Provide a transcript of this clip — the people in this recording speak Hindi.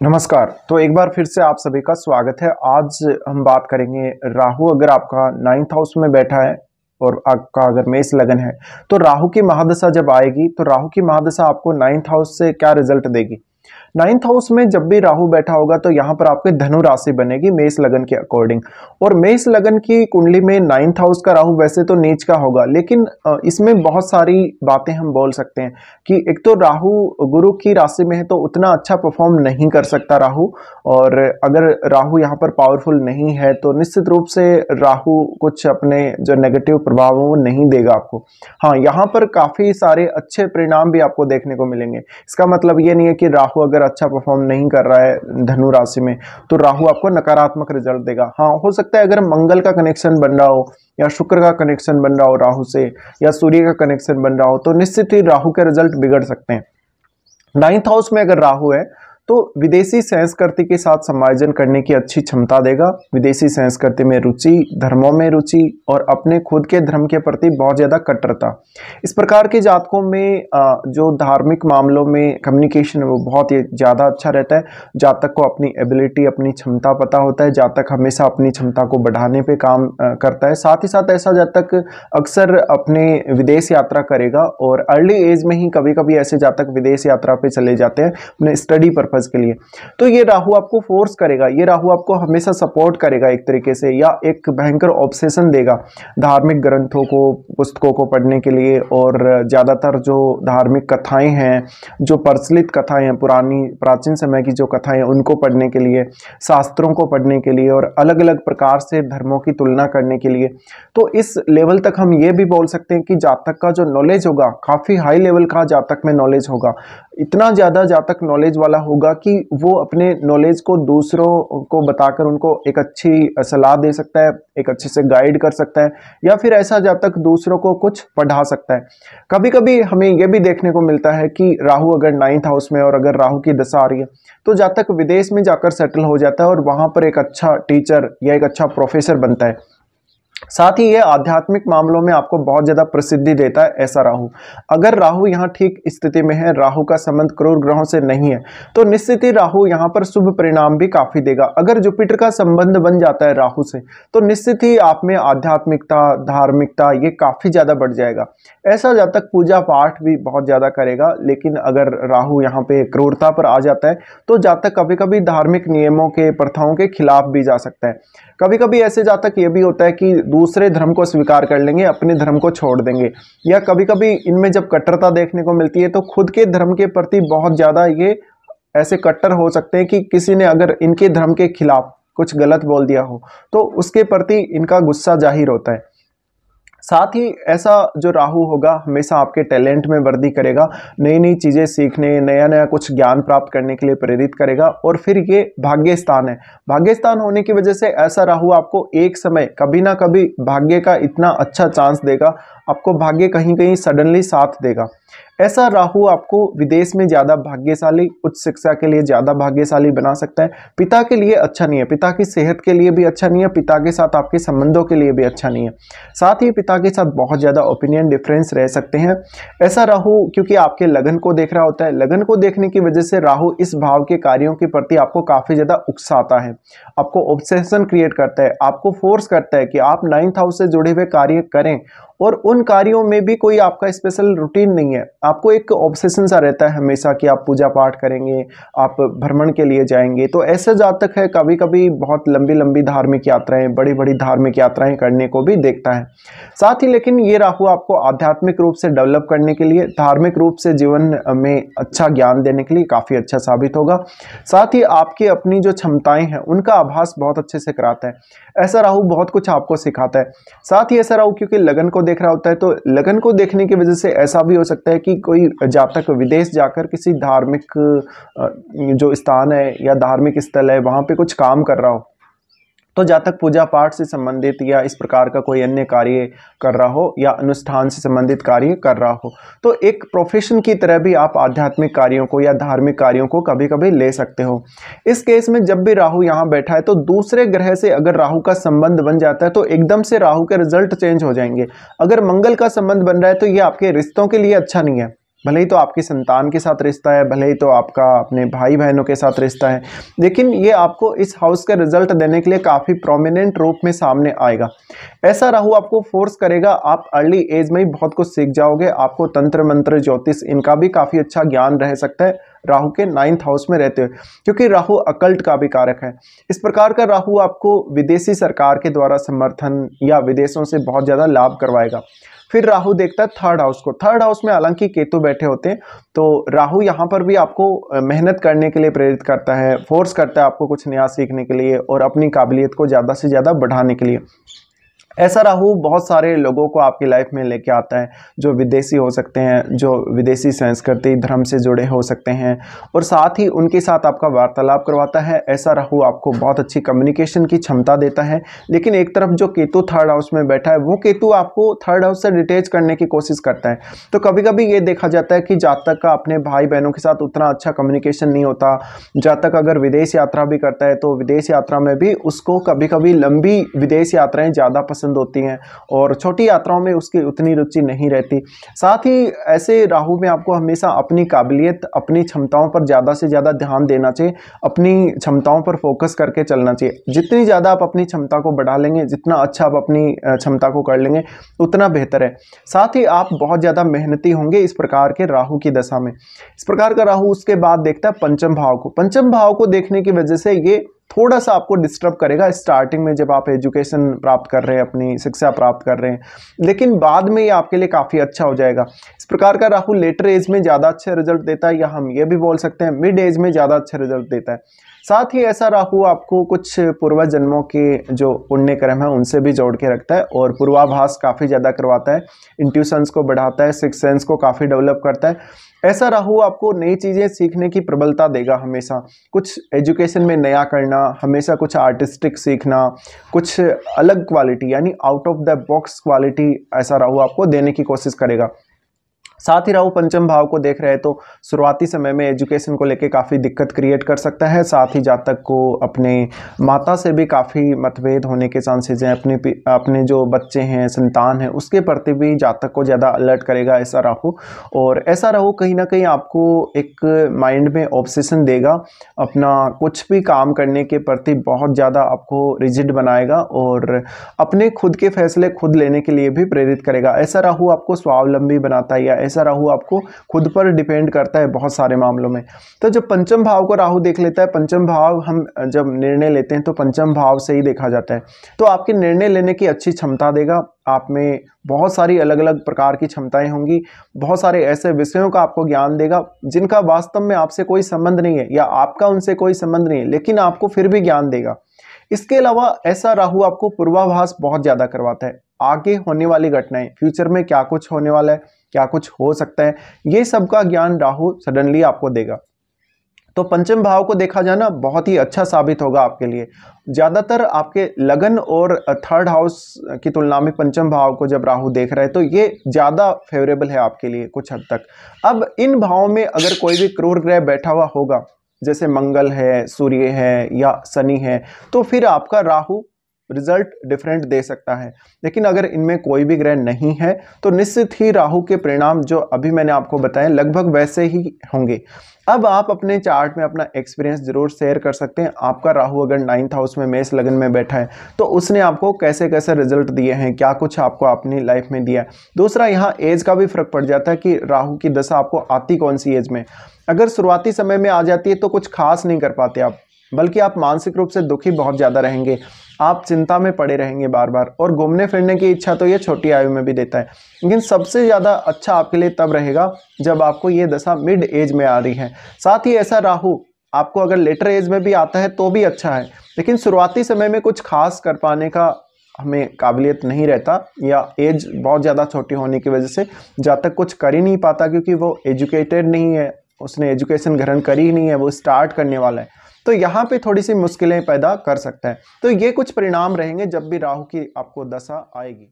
नमस्कार। तो एक बार फिर से आप सभी का स्वागत है। आज हम बात करेंगे राहु अगर आपका 9th हाउस में बैठा है और आपका अगर मेष लगन है तो राहु की महादशा जब आएगी तो राहु की महादशा आपको 9th हाउस से क्या रिजल्ट देगी। 9th हाउस में जब भी राहु बैठा होगा तो यहाँ पर आपकी धनु राशि बनेगी मेष लगन के अकॉर्डिंग। और मेष लगन की कुंडली में 9th हाउस का राहु वैसे तो नीच का होगा, लेकिन इसमें बहुत सारी बातें हम बोल सकते हैं कि एक तो राहु गुरु की राशि में है तो उतना अच्छा परफॉर्म नहीं कर सकता राहु। और अगर राहु यहाँ पर पावरफुल नहीं है तो निश्चित रूप से राहु कुछ अपने जो नेगेटिव प्रभाव वो नहीं देगा आपको। हाँ, यहाँ पर काफी सारे अच्छे परिणाम भी आपको देखने को मिलेंगे। इसका मतलब ये नहीं है कि राहु अगर अच्छा परफॉर्म नहीं कर रहा है धनु राशि में तो राहु आपको नकारात्मक रिजल्ट देगा। हाँ, हो सकता है अगर मंगल का कनेक्शन बन रहा हो या शुक्र का कनेक्शन बन रहा हो राहु से या सूर्य का कनेक्शन बन रहा हो तो निश्चित ही राहु के रिजल्ट बिगड़ सकते हैं। 9th हाउस में अगर राहु है तो विदेशी संस्कृति के साथ समायोजन करने की अच्छी क्षमता देगा। विदेशी संस्कृति में रुचि, धर्मों में रुचि और अपने खुद के धर्म के प्रति बहुत ज़्यादा कट्टरता। इस प्रकार के जातकों में जो धार्मिक मामलों में कम्युनिकेशन है वो बहुत ही ज़्यादा अच्छा रहता है। जातक को अपनी एबिलिटी, अपनी क्षमता पता होता है। जातक हमेशा अपनी क्षमता को बढ़ाने पे काम करता है। साथ ही साथ ऐसा जातक अक्सर अपने विदेश यात्रा करेगा और अर्ली एज में ही कभी कभी ऐसे जातक विदेश यात्रा पे चले जाते हैं अपने स्टडी पर्पज के लिए। तो ये राहु आपको फोर्स करेगा, ये राहु आपको हमेशा सपोर्ट करेगा एक तरीके से, या एक भयंकर ऑब्सेशन देगा धार्मिक ग्रंथों को, पुस्तकों को पढ़ने के लिए। और ज़्यादातर जो धार्मिक कथाएं हैं, जो प्रचलित कथाएं हैं, पुरानी प्राचीन समय की जो कथाएं हैं उनको पढ़ने के लिए, शास्त्रों को पढ़ने के लिए और अलग अलग प्रकार से धर्मों की तुलना करने के लिए। तो इस लेवल तक हम ये भी बोल सकते हैं कि जातक का जो नॉलेज होगा काफ़ी हाई लेवल का जातक में नॉलेज होगा। इतना ज़्यादा जातक नॉलेज वाला होगा कि वो अपने नॉलेज को दूसरों को बताकर उनको एक अच्छी सलाह दे सकता है, एक अच्छे से गाइड कर सकता है, या फिर ऐसा जातक दूसरों को कुछ पढ़ा सकता है। कभी कभी हमें यह भी देखने को मिलता है कि राहु अगर 9th हाउस में और अगर राहु की दशा आ रही है तो जातक विदेश में जाकर सेटल हो जाता है और वहां पर एक अच्छा टीचर या एक अच्छा प्रोफेसर बनता है। साथ ही ये आध्यात्मिक मामलों में आपको बहुत ज़्यादा प्रसिद्धि देता है ऐसा राहु। अगर राहु यहाँ ठीक स्थिति में है, राहु का संबंध क्रूर ग्रहों से नहीं है, तो निश्चित ही राहु यहाँ पर शुभ परिणाम भी काफ़ी देगा। अगर जुपिटर का संबंध बन जाता है राहु से तो निश्चित ही आप में आध्यात्मिकता, धार्मिकता ये काफ़ी ज़्यादा बढ़ जाएगा। ऐसा जातक पूजा पाठ भी बहुत ज़्यादा करेगा। लेकिन अगर राहु यहाँ पे क्रूरता पर आ जाता है तो जातक कभी कभी धार्मिक नियमों के, प्रथाओं के खिलाफ भी जा सकता है। कभी कभी ऐसे जातक ये भी होता है कि दूसरे धर्म को स्वीकार कर लेंगे, अपने धर्म को छोड़ देंगे। या कभी कभी इनमें जब कट्टरता देखने को मिलती है तो खुद के धर्म के प्रति बहुत ज़्यादा ये ऐसे कट्टर हो सकते हैं कि किसी ने अगर इनके धर्म के खिलाफ कुछ गलत बोल दिया हो तो उसके प्रति इनका गुस्सा जाहिर होता है। साथ ही ऐसा जो राहु होगा हमेशा आपके टैलेंट में वृद्धि करेगा, नई नई चीज़ें सीखने, नया नया कुछ ज्ञान प्राप्त करने के लिए प्रेरित करेगा। और फिर ये भाग्य स्थान है, भाग्य स्थान होने की वजह से ऐसा राहु आपको एक समय कभी ना कभी भाग्य का इतना अच्छा चांस देगा, आपको भाग्य कहीं कहीं सडनली साथ देगा। ऐसा राहु आपको विदेश में ज़्यादा भाग्यशाली, उच्च शिक्षा के लिए ज़्यादा भाग्यशाली बना सकता है। पिता के लिए अच्छा नहीं है, पिता की सेहत के लिए भी अच्छा नहीं है, पिता के साथ आपके संबंधों के लिए भी अच्छा नहीं है। साथ ही पिता के साथ बहुत ज़्यादा ओपिनियन डिफरेंस रह सकते हैं। ऐसा राहु क्योंकि आपके लगन को देख रहा होता है, लगन को देखने की वजह से राहु इस भाव के कार्यों के प्रति आपको काफ़ी ज़्यादा उकसाता है, आपको ऑब्सेशन क्रिएट करता है, आपको फोर्स करता है कि आप 9th हाउस से जुड़े हुए कार्य करें। और उन कार्यों में भी कोई आपका स्पेशल रूटीन नहीं है, आपको एक ऑब्सेशन सा रहता है हमेशा कि आप पूजा पाठ करेंगे, आप भ्रमण के लिए जाएंगे। तो ऐसे जातक है कभी कभी बहुत लंबी लंबी धार्मिक यात्राएं, बड़ी बड़ी धार्मिक यात्राएं करने को भी देखता है। साथ ही लेकिन ये राहु आपको आध्यात्मिक रूप से डेवलप करने के लिए, धार्मिक रूप से जीवन में अच्छा ज्ञान देने के लिए काफ़ी अच्छा साबित होगा। साथ ही आपकी अपनी जो क्षमताएं हैं उनका आभास बहुत अच्छे से कराता है। ऐसा राहु बहुत कुछ आपको सिखाता है। साथ ही ऐसा राहु क्योंकि लगन को देख रहा होता है तो लगन को देखने की वजह से ऐसा भी हो सकता है कि कोई जातक विदेश जाकर किसी धार्मिक जो स्थान है या धार्मिक स्थल है वहां पे कुछ काम कर रहा हो। तो जातक पूजा पाठ से संबंधित या इस प्रकार का कोई अन्य कार्य कर रहा हो या अनुष्ठान से संबंधित कार्य कर रहा हो, तो एक प्रोफेशन की तरह भी आप आध्यात्मिक कार्यों को या धार्मिक कार्यों को कभी कभी ले सकते हो। इस केस में जब भी राहु यहाँ बैठा है तो दूसरे ग्रह से अगर राहु का संबंध बन जाता है तो एकदम से राहु के रिजल्ट चेंज हो जाएंगे। अगर मंगल का संबंध बन रहा है तो ये आपके रिश्तों के लिए अच्छा नहीं है, भले ही तो आपकी संतान के साथ रिश्ता है, भले ही तो आपका अपने भाई बहनों के साथ रिश्ता है, लेकिन ये आपको इस हाउस का रिजल्ट देने के लिए काफ़ी प्रोमिनेंट रूप में सामने आएगा। ऐसा राहु आपको फोर्स करेगा, आप अर्ली एज में ही बहुत कुछ सीख जाओगे। आपको तंत्र मंत्र ज्योतिष इनका भी काफ़ी अच्छा ज्ञान रह सकता है राहु के 9th हाउस में रहते हुए, क्योंकि राहु अकल्ट का भी कारक है। इस प्रकार का राहु आपको विदेशी सरकार के द्वारा समर्थन या विदेशों से बहुत ज़्यादा लाभ करवाएगा। फिर राहु देखता है 3rd हाउस को। 3rd हाउस में हालांकि केतु बैठे होते हैं, तो राहु यहाँ पर भी आपको मेहनत करने के लिए प्रेरित करता है, फोर्स करता है आपको कुछ नया सीखने के लिए और अपनी काबिलियत को ज़्यादा से ज़्यादा बढ़ाने के लिए। ऐसा राहु बहुत सारे लोगों को आपकी लाइफ में लेके आता है, जो विदेशी हो सकते हैं, जो विदेशी संस्कृति धर्म से जुड़े हो सकते हैं, और साथ ही उनके साथ आपका वार्तालाप करवाता है। ऐसा राहु आपको बहुत अच्छी कम्युनिकेशन की क्षमता देता है। लेकिन एक तरफ जो केतु 3rd हाउस में बैठा है, वो केतु आपको 3rd हाउस से डिटैच करने की कोशिश करता है। तो कभी कभी ये देखा जाता है कि जातक का अपने भाई बहनों के साथ उतना अच्छा कम्युनिकेशन नहीं होता। जातक अगर विदेश यात्रा भी करता है तो विदेश यात्रा में भी उसको कभी कभी लंबी विदेश यात्राएं ज़्यादा पसंद होती हैं और छोटी यात्राओं में उसकी उतनी रुचि नहीं रहती। साथ ही ऐसे राहु में आपको हमेशा अपनी काबिलियत, अपनी क्षमताओं पर ज़्यादा से ज़्यादा ध्यान देना चाहिए, अपनी क्षमताओं पर फोकस करके चलना चाहिए। जितनी ज़्यादा आप अपनी क्षमता को बढ़ा लेंगे, जितना अच्छा आप अपनी क्षमता को कर लेंगे, उतना बेहतर है। साथ ही आप बहुत ज़्यादा मेहनती होंगे इस प्रकार के राहु की दशा में। इस प्रकार का राहु उसके बाद देखता है 5th भाव को। 5th भाव को देखने की वजह से ये थोड़ा सा आपको डिस्टर्ब करेगा स्टार्टिंग में, जब आप एजुकेशन प्राप्त कर रहे हैं, अपनी शिक्षा प्राप्त कर रहे हैं, लेकिन बाद में ये आपके लिए काफ़ी अच्छा हो जाएगा। इस प्रकार का राहु लेटर एज में ज़्यादा अच्छे रिजल्ट देता है, या हम ये भी बोल सकते हैं मिड एज में ज़्यादा अच्छे रिजल्ट देता है। साथ ही ऐसा राहु आपको कुछ पूर्व जन्मों के जो पुण्य कर्म है उनसे भी जोड़ के रखता है और पूर्वाभास काफ़ी ज़्यादा करवाता है, इंट्यूशंस को बढ़ाता है, सिक्स सेंस को काफ़ी डेवलप करता है। ऐसा राहु आपको नई चीज़ें सीखने की प्रबलता देगा, हमेशा कुछ एजुकेशन में नया करना, हमेशा कुछ आर्टिस्टिक सीखना, कुछ अलग क्वालिटी यानी out of the box quality ऐसा राहु आपको देने की कोशिश करेगा। साथ ही राहु 5th भाव को देख रहे हैं तो शुरुआती समय में एजुकेशन को लेके काफ़ी दिक्कत क्रिएट कर सकता है। साथ ही जातक को अपने माता से भी काफ़ी मतभेद होने के चांसेस हैं। अपने जो बच्चे हैं, संतान है, उसके प्रति भी जातक को ज़्यादा अलर्ट करेगा ऐसा राहु। और ऐसा राहु कहीं ना कहीं आपको एक माइंड में ऑब्सेशन देगा, अपना कुछ भी काम करने के प्रति बहुत ज़्यादा आपको रिजिड बनाएगा और अपने खुद के फैसले खुद लेने के लिए भी प्रेरित करेगा। ऐसा राहु आपको स्वावलंबी बनाता है, या ऐसा राहु आपको खुद पर डिपेंड करता है बहुत सारे मामलों में। तो जब 5th भाव को राहु देख लेता है, 5th भाव हम जब निर्णय लेते हैं तो 5th भाव से ही देखा जाता है, तो आपके निर्णय लेने की अच्छी क्षमता देगा। आप में बहुत सारी अलग अलग प्रकार की क्षमताएं होंगी, बहुत सारे ऐसे विषयों का आपको ज्ञान देगा जिनका वास्तव में आपसे कोई संबंध नहीं है या आपका उनसे कोई संबंध नहीं है, लेकिन आपको फिर भी ज्ञान देगा। इसके अलावा ऐसा राहु आपको पूर्वाभास बहुत ज़्यादा करवाता है, आगे होने वाली घटनाएं, फ्यूचर में क्या कुछ होने वाला है, क्या कुछ हो सकता है, ये सब का ज्ञान राहु सडनली आपको देगा। तो 5th भाव को देखा जाना बहुत ही अच्छा साबित होगा आपके लिए। ज़्यादातर आपके लगन और 3rd हाउस की तुलना में 5th भाव को जब राहु देख रहा है तो ये ज़्यादा फेवरेबल है आपके लिए कुछ हद तक। अब इन भावों में अगर कोई भी क्रूर ग्रह बैठा हुआ होगा, जैसे मंगल है, सूर्य है या शनि है, तो फिर आपका राहु रिजल्ट डिफरेंट दे सकता है। लेकिन अगर इनमें कोई भी ग्रह नहीं है तो निश्चित ही राहु के परिणाम जो अभी मैंने आपको बताए लगभग वैसे ही होंगे। अब आप अपने चार्ट में अपना एक्सपीरियंस जरूर शेयर कर सकते हैं। आपका राहु अगर 9th हाउस में मेष लगन में बैठा है तो उसने आपको कैसे कैसे रिजल्ट दिए हैं, क्या कुछ आपको अपनी लाइफ में दिया है। दूसरा, यहाँ एज का भी फर्क पड़ जाता है कि राहु की दशा आपको आती कौन सी एज में। अगर शुरुआती समय में आ जाती है तो कुछ खास नहीं कर पाते आप, बल्कि आप मानसिक रूप से दुखी बहुत ज़्यादा रहेंगे, आप चिंता में पड़े रहेंगे बार बार, और घूमने फिरने की इच्छा तो ये छोटी आयु में भी देता है। लेकिन सबसे ज़्यादा अच्छा आपके लिए तब रहेगा जब आपको ये दशा मिड एज में आ रही है। साथ ही ऐसा राहु आपको अगर लेटर एज में भी आता है तो भी अच्छा है, लेकिन शुरुआती समय में कुछ खास कर पाने का हमें काबिलियत नहीं रहता, या एज बहुत ज़्यादा छोटी होने की वजह से जातक कुछ कर ही नहीं पाता, क्योंकि वो एजुकेटेड नहीं है, उसने एजुकेशन ग्रहण करी ही नहीं है, वो स्टार्ट करने वाला है। तो यहाँ पे थोड़ी सी मुश्किलें पैदा कर सकता है। तो ये कुछ परिणाम रहेंगे जब भी राहु की आपको दशा आएगी।